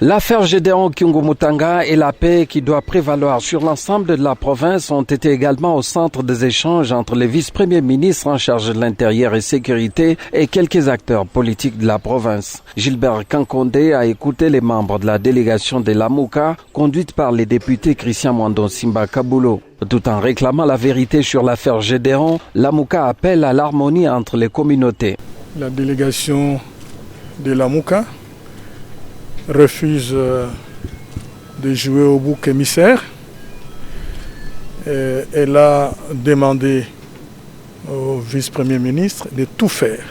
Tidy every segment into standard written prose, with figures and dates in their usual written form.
L'affaire Gédéon Kyungu-Mutanga et la paix qui doit prévaloir sur l'ensemble de la province ont été également au centre des échanges entre les vice-premiers ministres en charge de l'intérieur et sécurité et quelques acteurs politiques de la province. Gilbert Kankonde a écouté les membres de la délégation de Lamuka, conduite par les députés Christian Mwando Simba Kabulo. Tout en réclamant la vérité sur l'affaire Gédéon, Lamuka appelle à l'harmonie entre les communautés. La délégation de Lamuka refuse de jouer au bouc émissaire. Elle a demandé au vice-premier ministre de tout faire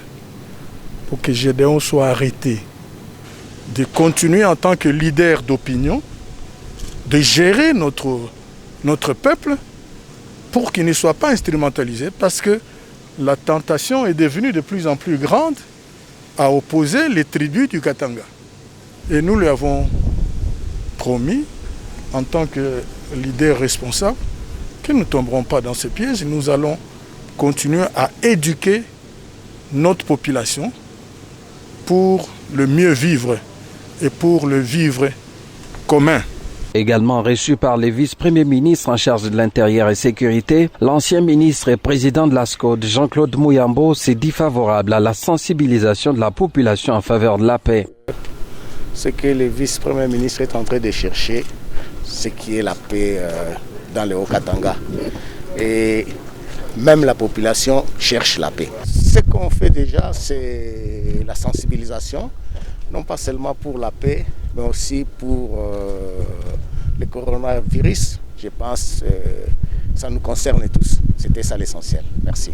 pour que Gédéon soit arrêté, de continuer en tant que leader d'opinion, de gérer notre peuple pour qu'il ne soit pas instrumentalisé, parce que la tentation est devenue de plus en plus grande à opposer les tribus du Katanga. Et nous lui avons promis, en tant que leader responsable, que nous ne tomberons pas dans ces pièges. Nous allons continuer à éduquer notre population pour le mieux vivre et pour le vivre commun. Également reçu par les vice-premiers ministres en charge de l'intérieur et sécurité, l'ancien ministre et président de la SCODE, Jean-Claude Mouyambo, s'est dit favorable à la sensibilisation de la population en faveur de la paix. Ce que le vice-premier ministre est en train de chercher, c'est qui est la paix dans le Haut-Katanga. Et même la population cherche la paix. Ce qu'on fait déjà, c'est la sensibilisation, non pas seulement pour la paix, mais aussi pour le coronavirus. Je pense que ça nous concerne tous. C'était ça l'essentiel. Merci.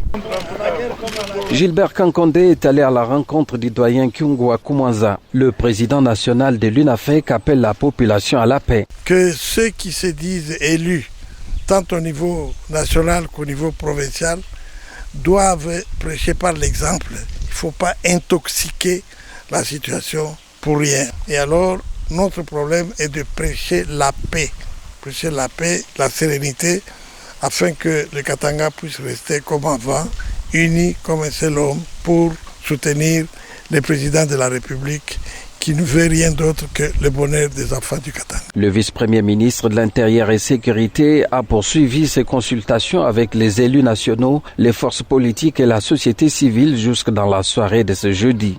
Gilbert Kankonde est allé à la rencontre du doyen Kyungu Kumwanza. Le président national de l'UNAFEC appelle la population à la paix. Que ceux qui se disent élus, tant au niveau national qu'au niveau provincial, doivent prêcher par l'exemple. Il ne faut pas intoxiquer la situation pour rien. Et alors, notre problème est de prêcher la paix, la sérénité, afin que le Katanga puisse rester comme avant, uni comme un seul homme, pour soutenir le président de la République qui ne veut rien d'autre que le bonheur des enfants du Katanga. Le vice-premier ministre de l'Intérieur et Sécurité a poursuivi ses consultations avec les élus nationaux, les forces politiques et la société civile jusque dans la soirée de ce jeudi.